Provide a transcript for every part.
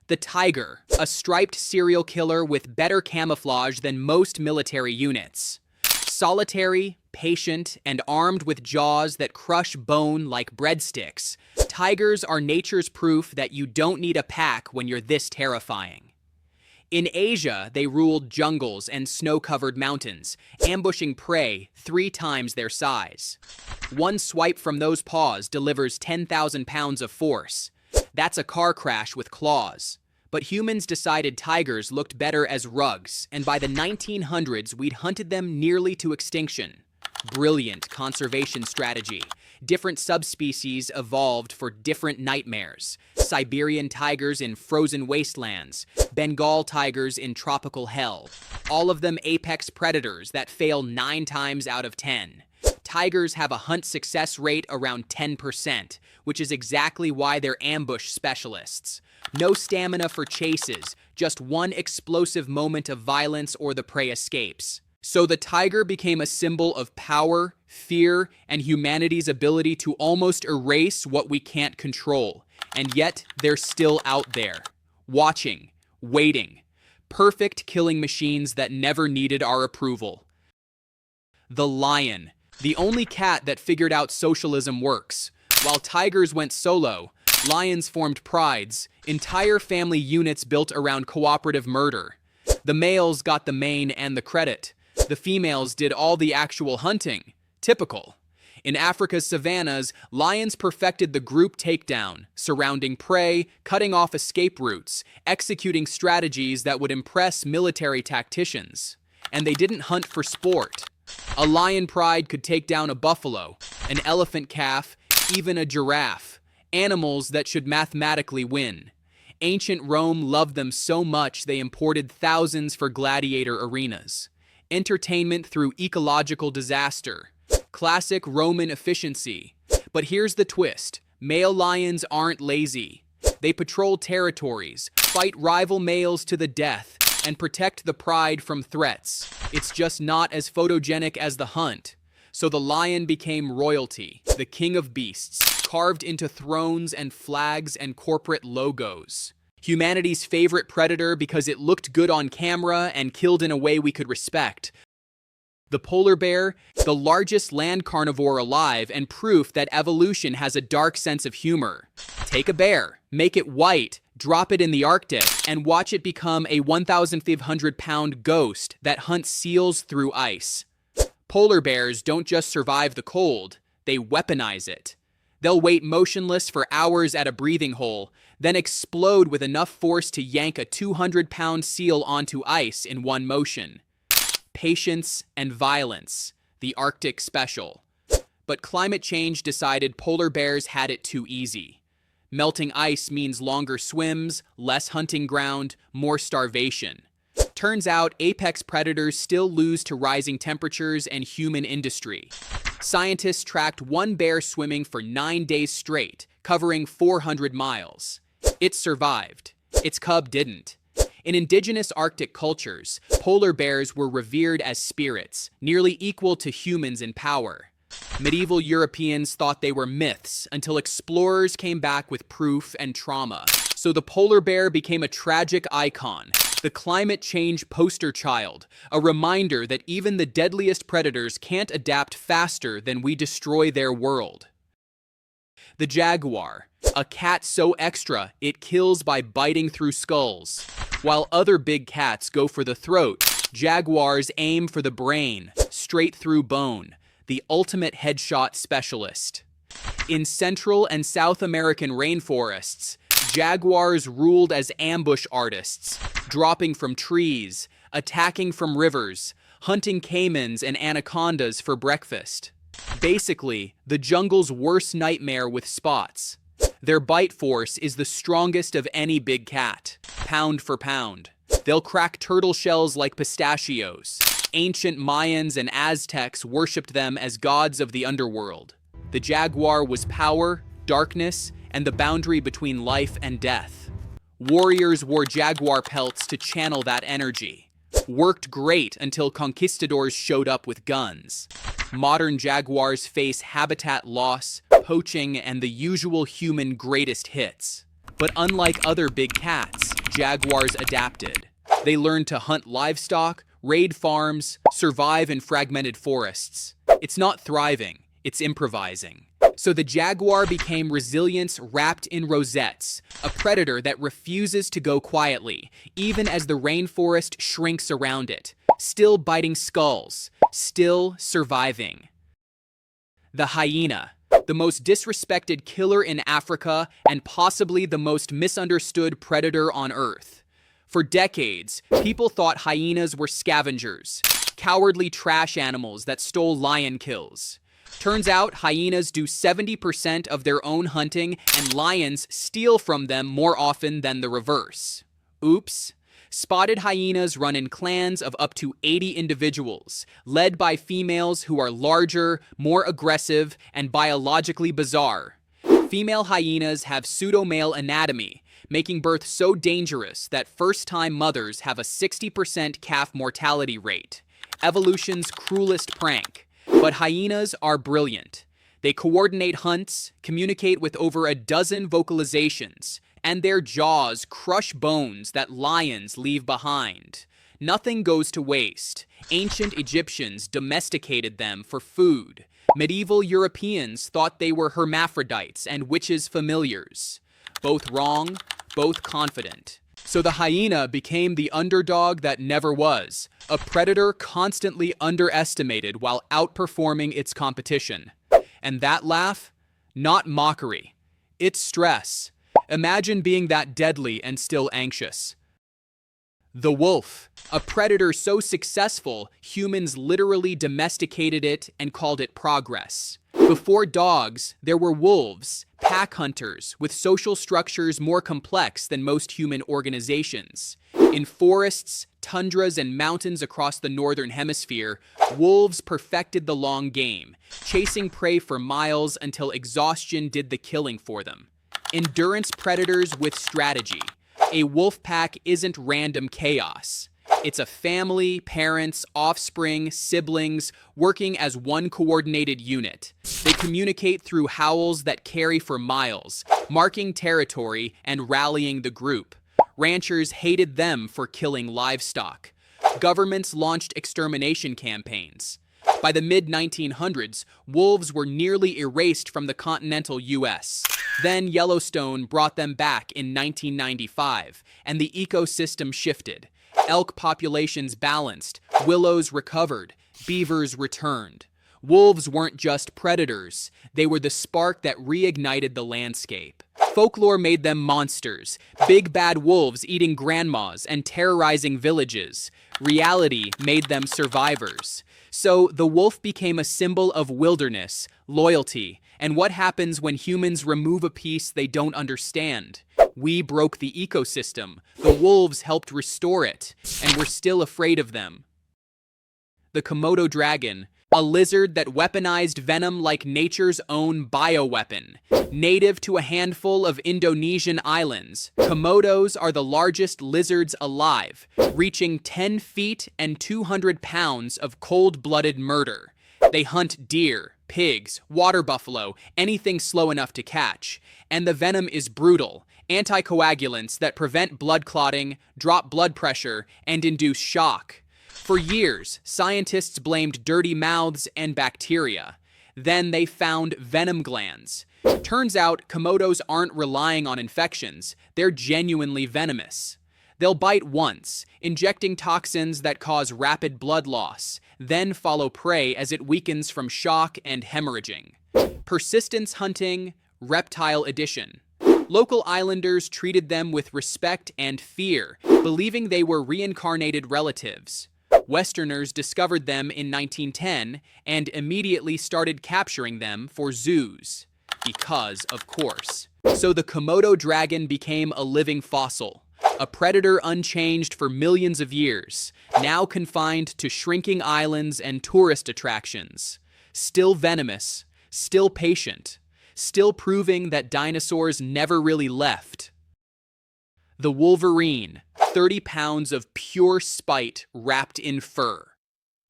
The tiger, a striped serial killer with better camouflage than most military units. Solitary, patient, and armed with jaws that crush bone like breadsticks, tigers are nature's proof that you don't need a pack when you're this terrifying. In Asia, they ruled jungles and snow-covered mountains, ambushing prey 3 times their size. One swipe from those paws delivers 10,000 pounds of force. That's a car crash with claws. But humans decided tigers looked better as rugs, and by the 1900s, we'd hunted them nearly to extinction. Brilliant conservation strategy. Different subspecies evolved for different nightmares. Siberian tigers in frozen wastelands, Bengal tigers in tropical hell. All of them apex predators that fail 9 times out of 10. Tigers have a hunt success rate around 10%, which is exactly why they're ambush specialists. No stamina for chases, just one explosive moment of violence or the prey escapes. So the tiger became a symbol of power, fear, and humanity's ability to almost erase what we can't control. And yet, they're still out there, watching, waiting. Perfect killing machines that never needed our approval. The lion, the only cat that figured out socialism works. While tigers went solo, lions formed prides, entire family units built around cooperative murder. The males got the mane and the credit. The females did all the actual hunting. Typical. In Africa's savannas, lions perfected the group takedown, surrounding prey, cutting off escape routes, executing strategies that would impress military tacticians. And they didn't hunt for sport. A lion pride could take down a buffalo, an elephant calf, even a giraffe. Animals that should mathematically win. Ancient Rome loved them so much they imported thousands for gladiator arenas. Entertainment through ecological disaster. Classic Roman efficiency. But here's the twist. Male lions aren't lazy. They patrol territories, fight rival males to the death, and protect the pride from threats. It's just not as photogenic as the hunt. So the lion became royalty, the king of beasts, carved into thrones and flags and corporate logos. Humanity's favorite predator because it looked good on camera and killed in a way we could respect. The polar bear, the largest land carnivore alive and proof that evolution has a dark sense of humor. Take a bear, make it white, drop it in the Arctic, and watch it become a 1,500-pound ghost that hunts seals through ice. Polar bears don't just survive the cold, they weaponize it. They'll wait motionless for hours at a breathing hole, then explode with enough force to yank a 200-pound seal onto ice in one motion. Patience and violence, the Arctic special. But climate change decided polar bears had it too easy. Melting ice means longer swims, less hunting ground, more starvation. Turns out apex predators still lose to rising temperatures and human industry. Scientists tracked one bear swimming for 9 days straight, covering 400 miles. It survived. Its cub didn't. In indigenous Arctic cultures, polar bears were revered as spirits, nearly equal to humans in power. Medieval Europeans thought they were myths until explorers came back with proof and trauma. So the polar bear became a tragic icon, the climate change poster child, a reminder that even the deadliest predators can't adapt faster than we destroy their world. The jaguar, a cat so extra it kills by biting through skulls. While other big cats go for the throat, jaguars aim for the brain, straight through bone, the ultimate headshot specialist. In Central and South American rainforests, jaguars ruled as ambush artists, dropping from trees, attacking from rivers, hunting caimans and anacondas for breakfast. Basically, the jungle's worst nightmare with spots. Their bite force is the strongest of any big cat, pound for pound. They'll crack turtle shells like pistachios. Ancient Mayans and Aztecs worshipped them as gods of the underworld. The jaguar was power, darkness, and the boundary between life and death. Warriors wore jaguar pelts to channel that energy. Worked great until conquistadors showed up with guns. Modern jaguars face habitat loss, poaching, and the usual human greatest hits. But unlike other big cats, jaguars adapted. They learned to hunt livestock, raid farms, survive in fragmented forests. It's not thriving, it's improvising. So the jaguar became resilience wrapped in rosettes, a predator that refuses to go quietly, even as the rainforest shrinks around it, still biting skulls, still surviving. The hyena, the most disrespected killer in Africa and possibly the most misunderstood predator on Earth. For decades, people thought hyenas were scavengers, cowardly trash animals that stole lion kills. Turns out hyenas do 70% of their own hunting and lions steal from them more often than the reverse. Oops. Spotted hyenas run in clans of up to 80 individuals, led by females who are larger, more aggressive, and biologically bizarre. Female hyenas have pseudo-male anatomy, making birth so dangerous that first-time mothers have a 60% calf mortality rate. Evolution's cruelest prank. But hyenas are brilliant. They coordinate hunts, communicate with over a dozen vocalizations, and their jaws crush bones that lions leave behind. Nothing goes to waste. Ancient Egyptians domesticated them for food. Medieval Europeans thought they were hermaphrodites and witches' familiars. Both wrong, both confident. So the hyena became the underdog that never was, a predator constantly underestimated while outperforming its competition. And that laugh? Not mockery. It's stress. Imagine being that deadly and still anxious. The wolf, a predator so successful, humans literally domesticated it and called it progress. Before dogs, there were wolves, pack hunters, with social structures more complex than most human organizations. In forests, tundras, and mountains across the northern hemisphere, wolves perfected the long game, chasing prey for miles until exhaustion did the killing for them. Endurance predators with strategy. A wolf pack isn't random chaos. It's a family, parents, offspring, siblings, working as one coordinated unit. They communicate through howls that carry for miles, marking territory and rallying the group. Ranchers hated them for killing livestock. Governments launched extermination campaigns. By the mid-1900s, wolves were nearly erased from the continental U.S. Then Yellowstone brought them back in 1995, and the ecosystem shifted. Elk populations balanced, willows recovered, beavers returned. Wolves weren't just predators, they were the spark that reignited the landscape. Folklore made them monsters, big bad wolves eating grandmas and terrorizing villages. Reality made them survivors. So the wolf became a symbol of wilderness, loyalty, and what happens when humans remove a piece they don't understand. We broke the ecosystem, the wolves helped restore it, and we're still afraid of them. The Komodo dragon, a lizard that weaponized venom like nature's own bioweapon. Native to a handful of Indonesian islands, Komodos are the largest lizards alive, reaching 10 feet and 200 pounds of cold-blooded murder. They hunt deer, pigs, water buffalo, anything slow enough to catch. And the venom is brutal. Anticoagulants that prevent blood clotting, drop blood pressure, and induce shock. For years, scientists blamed dirty mouths and bacteria. Then they found venom glands. Turns out, Komodos aren't relying on infections, they're genuinely venomous. They'll bite once, injecting toxins that cause rapid blood loss, then follow prey as it weakens from shock and hemorrhaging. Persistence hunting, reptile edition. Local islanders treated them with respect and fear, believing they were reincarnated relatives. Westerners discovered them in 1910 and immediately started capturing them for zoos. Because, of course. So the Komodo dragon became a living fossil, a predator unchanged for millions of years, now confined to shrinking islands and tourist attractions. Still venomous, still patient, still proving that dinosaurs never really left. The wolverine, 30 pounds of pure spite wrapped in fur.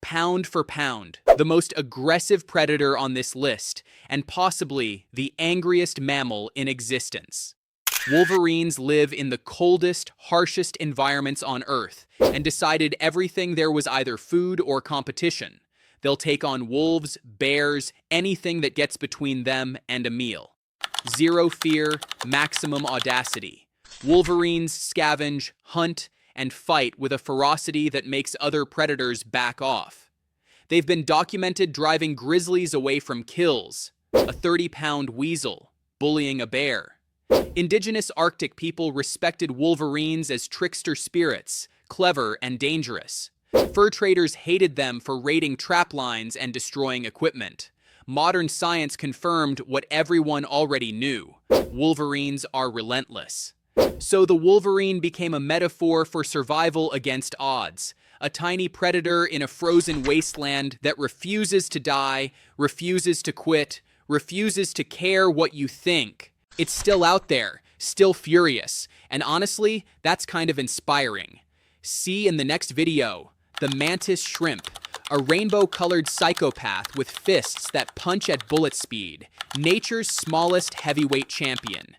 Pound for pound, the most aggressive predator on this list, and possibly the angriest mammal in existence. Wolverines live in the coldest, harshest environments on Earth and decided everything there was either food or competition. They'll take on wolves, bears, anything that gets between them and a meal. Zero fear, maximum audacity. Wolverines scavenge, hunt, and fight with a ferocity that makes other predators back off. They've been documented driving grizzlies away from kills, a 30-pound weasel bullying a bear. Indigenous Arctic people respected wolverines as trickster spirits, clever and dangerous. Fur traders hated them for raiding trap lines and destroying equipment. Modern science confirmed what everyone already knew. Wolverines are relentless. So the wolverine became a metaphor for survival against odds. A tiny predator in a frozen wasteland that refuses to die, refuses to quit, refuses to care what you think. It's still out there, still furious, and honestly, that's kind of inspiring. See in the next video, the mantis shrimp, a rainbow-colored psychopath with fists that punch at bullet speed, nature's smallest heavyweight champion.